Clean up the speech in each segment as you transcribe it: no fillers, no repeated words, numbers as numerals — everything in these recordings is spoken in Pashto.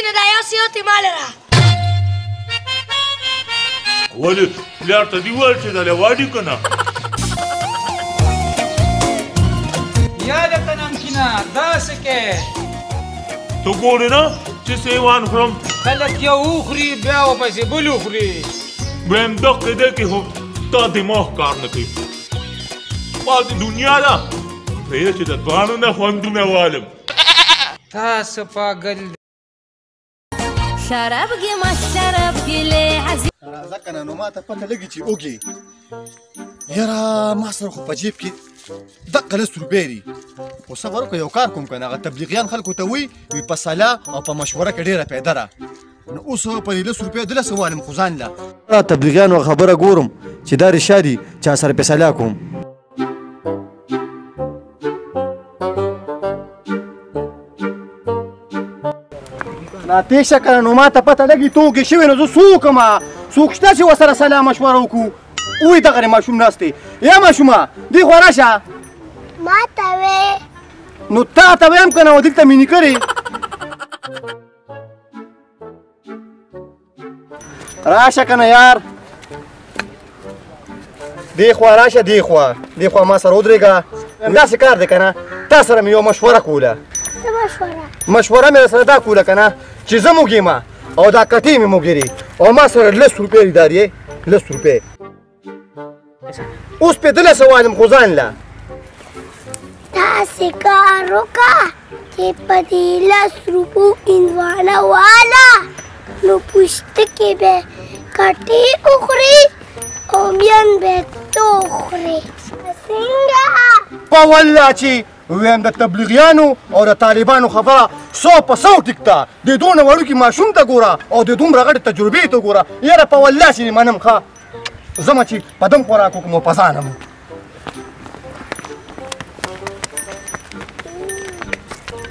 نه دا یو سیوتې ما لره ولې پلار ته دې وویل چې دا لیوالي که نه یاده که نمکینه داسې کې ته ګورې نه چې سیوان خورم خلک یو وخوري بیا ورپسې بل وخوري ویم دقې دی کې خو تا دماغ کار نه کوي پاتې دنیا ده پرېږده چې د دواړو نه خوندونه والم تاسو پاگل شربگی ما شربگی لی عزیز راځه که نه نو ما ته پته لګي چې اوږې یاره ما سره خو په جیب کې دقه لس روپۍ دي خو صبر وکړه یو کار کوم که نه هغه تبلیغیان خلکو ته وایي په سلا او په مشوره کې ډېره پیدا ده نو اوس په دې لس روپۍ دلسه والم خو ځان له تبلیغیانو خبره ګورم چې دا رښتیا دي چا سره فیصله کوم ناتیشه که نه نو ما ته پته لګي توکې شوې نو زه څوک یم څوک شته چې ورسره سلا مشوره وکړو وایي دغه ماشوم ناست دی یا ماشومه دې خوا راشه ما ته وې نو تا ته ویم که نه دلته مې نیکرې راشه که نه یار دې خوا راشه دې خوا ما سره ودرېږه همداسې کار دی که نه تا سره مې یو مشوره کوله مشوره مې سره دا کوله که نه چې زه موږ یم او دا کټې مې موږ او ما سره لس روپۍ دي دار یې لس روپۍ اوس پېدله سوالم خو ځان له داسې کار وکړه چې په دې لس روپو هندوانه واله نو پوستکي به کټې وخوري او میان به تو وخوري څنګه په والله چې ویم د تبلیغیانو او د طالبانو خبره 100% ټیک ده د دونه وړوکي ماشوم ته ګوره او د دومره غټې تجربې ته ګوره یاره په والله چې منم ښه ځمه چې په دم خوراک وکړم او په ځانم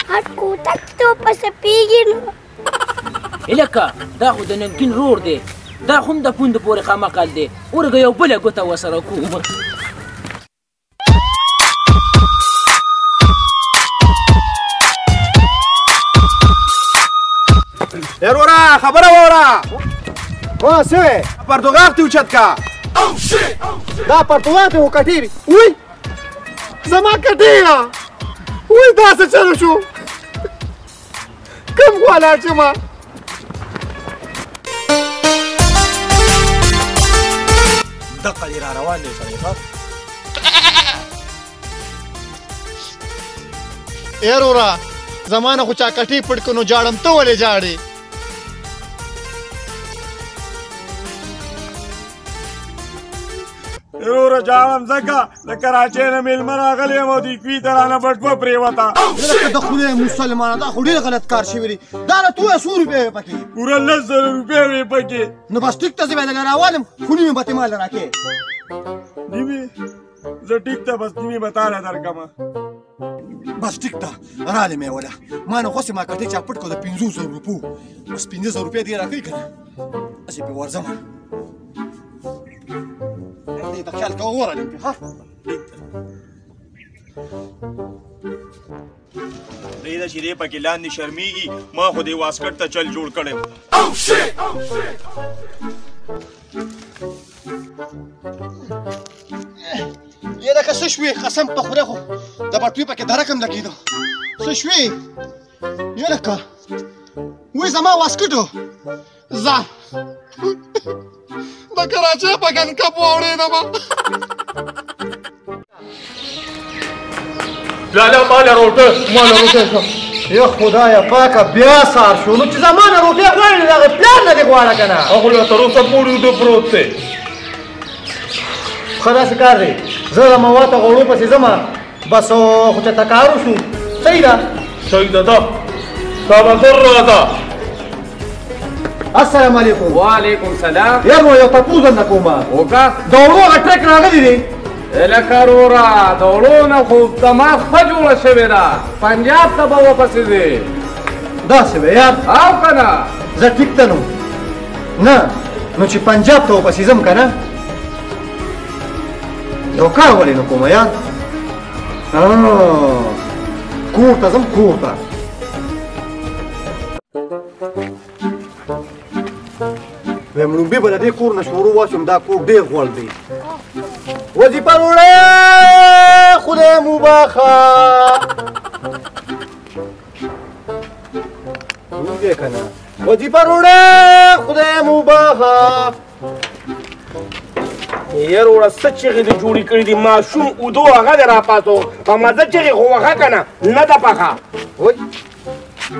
هټ کوتک تو پسې پیږي نو هلکه دا خو د نمکین رور دی دا خو هم د پوندو پورې خامقل دی ورږه یو بله ګوته ورسره کوم ډېر وره خبره واوره وا څه پرتوګاغ دې اوچت کا دا پرتوګاغ دې وکټې وی زما کټې وی دا څه چلو شو کوم والا چې ما دقه دې را روان دی سړی ښه ډېر وره زما نه خو چا کټې پټ کړو نو جاړم ته ولې جاړې وروره جاړم ځکه د کراچۍ نه مېلمه راغلی یم او د کوي ته رانه بټوه پرېوته د خدای مسلمانه دا خو ډېر غلط کار شوی دی دا نه تویه څو روپۍ وې پکې پوره 10,000 روپۍ وې پکې نو بس ټیک ته زه به درله راوالم خو نیمې به تې ماله راکې نیمې زه ټیک ته بس نیمې به تاله درکړمه بس ټیک ده رالې مې وله ما نه غوښې ما کټې چا پټ کړو د 500 روپو بس 500 روپۍ دې راکوي که نه هسې پرې ورځم دې ته خیال کوه ورالم پرې ښه پرېږده چې دې پکې لاندې شرمېږي ما خو دې واسکټ ته چل جوړ کړی یاره که څه شوې قسم په خدای خو د بټوې پکې درک هم لګېده څه شوې یاره که وایي زما واسکټو ځه د کراچۍ په ګنکپ واوړېدمه لاله ماله روټه یا خدایه پاکه بیا سار شو نو چې زما نه روټۍ غواړې نو د هغې پلار نه دې غواړه که نه هغه لا تر اوسه پورې اوده پروت دی ښه داسې کار دی زه د مواته غوړو پسې ځمه بس خو چې تکار وشو صحیح ده صحیح ده دا تا به زر راځه السلام علیکم وعلیکم سلام یار نو یو تپوس درنه کومه وکړه د وړو هغه ټرک راغلی دی هلکه وروره د وړو نه خو دماغ ښه جوړه شوې ده پنجاب ته به ورپسې ځې داسې به یار او که نه زه ټیک ته نو نه نو چې پنجاب ته ورپسې ځم که نه یو کار ولې نه کومه یار کور ته ځم کور ته ویم لومبي به د دې کور نه شروع وشم دا کور ډېر غوړ دی وظیفه وروړی خدای مو باخه ویې که نه وظیفه وروړی خدای مو باخه یار وړه څه چغې دې جوړې کړي دي ماشوم اودو هغه دې راپاڅو په مزه چغې خو وښه که نه نه ده پخه وای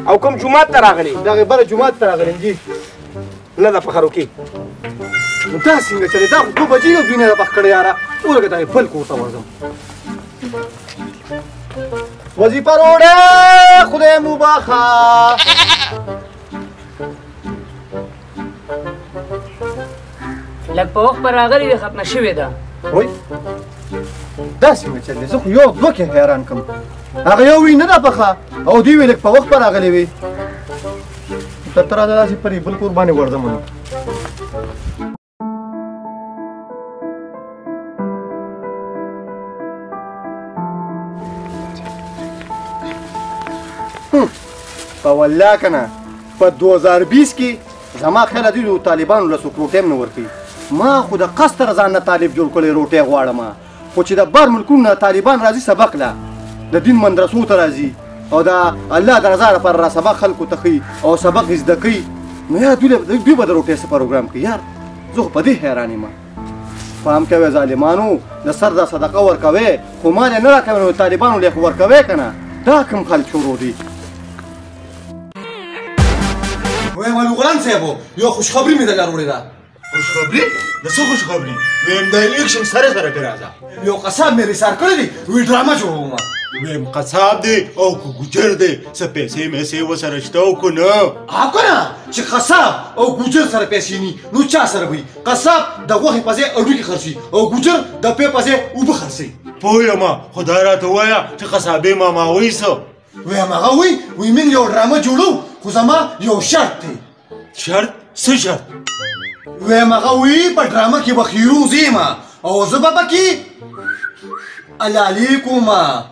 او کوم جومات ته راغلې دغې بله جومات ته راغلم جي نه ده پخه روکې نو دا څنګه چلې دا خو 2 بجې یو دوی نه ده پخ کړی یاره ولکه دغې بل کور ته ورځم وظیفه وروړی خدای مو باخه لږ په وخت به راغلې وي ختمه شوې ده وای دا څنګه چلې زه خو یو دوه کې حیران کړم هغه یو وی نه ده پخه او دوی وی لږ په وخت به راغلی وي ته ته راځه داسې پرې بل کور باندې ورځم نو په والله که نه په 2020 کې زما خیال دوی د طالبانو له څوک روټۍ هم نه ورکوي ما خو د قصد ځان نه طالب جوړ کړی روټۍ غواړم خو چې د بار ملکونو نه طالبان راځي سبق له د دین مدرسو ته راځي او د الله د رضا لپاره را سبق خلکو ته ښیي او سبق یې زده کوي نو یار دوی به د روټۍ څه پروګرام کوي یار زه خو په دې حیران یم پام کوئ ظالمانو د سر د صدقه ورکوئ خو مال یې نه راکوئ نو طالبانو له یې خو ورکوئ که نه دا کوم خلک شروع دي وایم الغلام صاحب یو خوشخبري مې درله راوړې ده خوشخبري د څه خوشخبري ویم د الیکشن سره پرې راځه یو قصاب مې ریسار کړی دی وی ډرامه جوړوم ویم قصاب دی او که ګوجر دی څه پیسې میسې ورسره شته او که نه او که نه چې قصاب او ګوجر سره پیسې ني نو چا سره وي قصاب د غوښې په ځای هډوکي خرڅوي او ګوجر د پې په ځای اوبه خرڅوي پوه یم خو دا راته ووایه چې قصابې ماما وایي څه ویم هغه وی موږ یو ډرامه جوړو خو زما یو شرط دی شرط څه شرط ویم هغه وی په ډرامه کې به خیروز یم او زه به پکې علالي کوم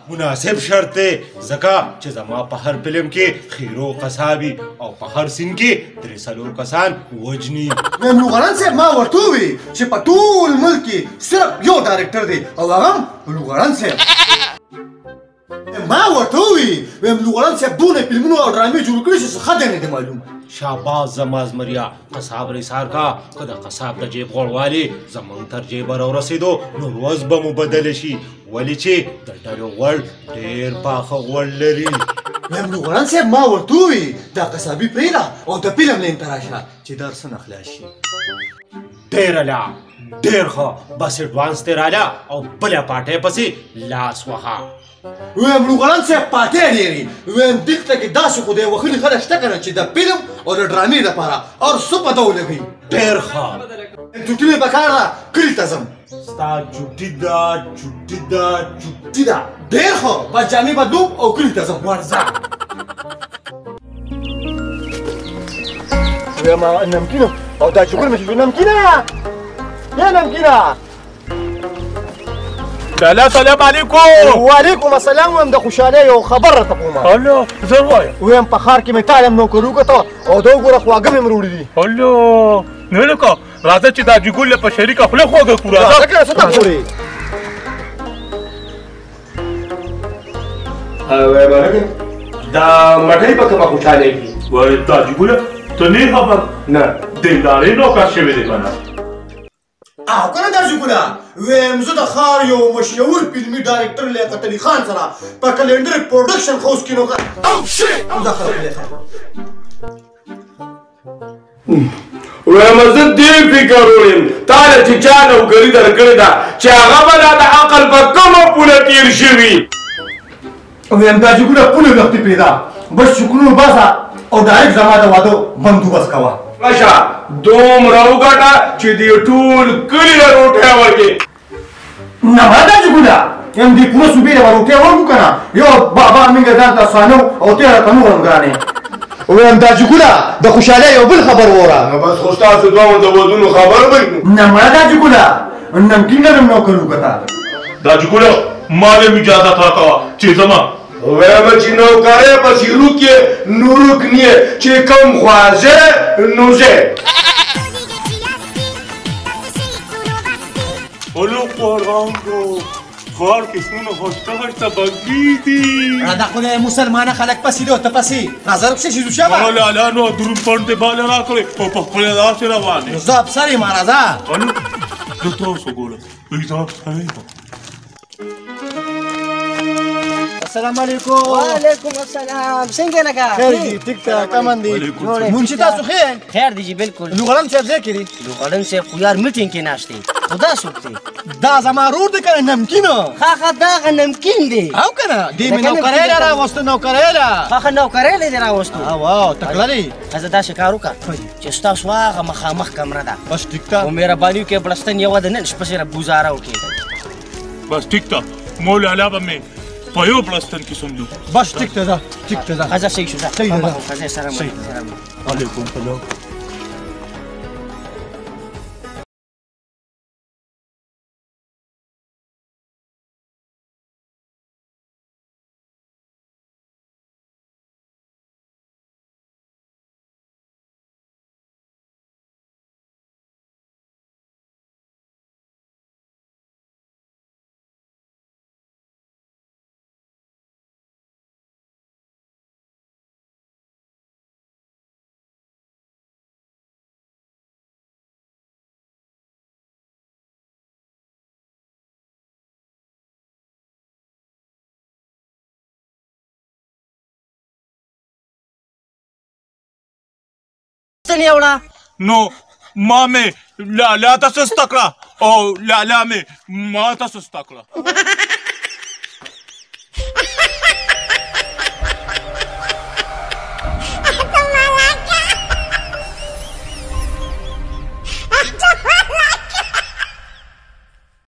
مناسب شرط دی ځکه چې زما په هر فلم کې خیرو قصابي او په هر سین کې 3 کسان وجني ویم لوغړن صاحب ما ورته ووی چې په ټول ملک کې صرف یو ډایرکټر دی او هغه هم لوغړن صاحب ما ورته ووی ویم لوغړن صاحب دونه فلمونو او ډرامې جوړ کړي چې څه ښه دی نه دی معلوم شاباس زما زمریا قصاب ریسار کا که د قصاب د جیب غوړوالي زمونږ تر جیبه راورسېدو نو روز به مو بدله شي ولې چې د ډلو غوړ ډېر پاخه غوړ لري ویم لوغړن صاحب ما ورته ووی دا قصابي پرېږده او د فلم لین ته راشه چې درس نه خلاص شي ډېر اعلی ډېر ښه بس اډوانس دې راله او بله پاټۍ پسې لاس وهه ویم لوغړن صاحب پاټۍ ډېرې ویم دلته کې داسې خو د وښلي خلک شته که نه چې د فلم او د ډرامې دپاره هر څه په ده ولګوي ډېر ښه چوټي مې پکار ده کلي ته ځم ستا چوټي ده چوټي ده چوټي ده ډېر ښه بس جامې بدلوم او کلي ته ځم ورځه ویم نمکینه او دا چوکر مې شو نمکینه یا نمکینه سلام علیکم وعلیکم السلام ویم د خوشحالۍ یو خبر راته کومه هلو زه وایم ویم په ښار کې مې تا یم نوکر وکړه او دا وګوره خواږه مې مروړي دي هلو نو لکه راځه چې دا جګول په شریکه خوله خواږه کړو راځه که څه ته ګورې دا مټۍ په کومه خوشحالۍ کې وای دا جګوله ته نه خبر نه دیندارې نوکر شوی دی که نه او که نه دا جګوله ویم زه د ښار یو مشهور فلمي ډایرکټر لیاقت علي خان سره په کلنډر پروډکشن هاوس کې نوکر دا خبره ویم زه دې فکر ویم تا له چې چا نوکري درکړې ده چې هغه به دا د عقل په کومه پوله تېر شوي ویم دا جګوله پوله وختي پیدا بس شکرونه باسه او ډایرکټ زما د واده بندوبست کوه راشه دومره وګټه چې دې ټول کلي له روټۍ ورکړې نه ما دا جګوله یم دې پوره صوبې له روټۍ ورکړو که نه یو بابا موږ ځان ته سانو او ته راته نور هم ګرانې ویم دا جګوله د خوشحالۍ یو بل خبر وره بس خو ستاسو دواړو د ودونو خبر به نه ما دا جګوله نمکین نه نوکر وکړه دا جګوله ما له اجازه راکوه چې زما وایم چې نوکرۍ پسې روکې نو روک نیې چې کوم خواځې نو ځې حالا قرآن رو خار کسون هاشته هاشته بگیدی دا خدای مسلمانه خلک پسې دو ته پسې نظر پسې شروع شوه حالا الانو درون پانده بالا را کړې او په خپل داسې روانې زه افسر یم راځه حالا د تاسو ګوره پیدا سړی السلام علیکم وعلیکم السلام څنګه لګا خیر دی ټیک ټاک امن دی منشي تاسو خیر دی جی بالکل لوغړن صاحب ځای کې دی لوغړن صاحب خو یار میټینګ کې ناشته خدا سوکته دا زما رور دی کنه نمکین خا دا نمکین دی او کنه دی مې نوکرۍ را واستو نوکرۍ را خا نوکرۍ لري را واستو واو تکلری زه دا شکار وکړ چې تاسو هغه مخامخ کمره ده بس ټیک ټاک او مهرباني وکړئ بلستان یو د نن شپه سره گزاره وکړئ بس ټیک تا مولا علاوه مې په یو بلستان کې سملو بس ټیک ته ده ټیک ته ده خزه صحیح شو ده صحیح ده خزه سلام علیکم سلام نیوړه نو ما مې لالا ته سسته کړه او لالا مې ما ته سسته کړه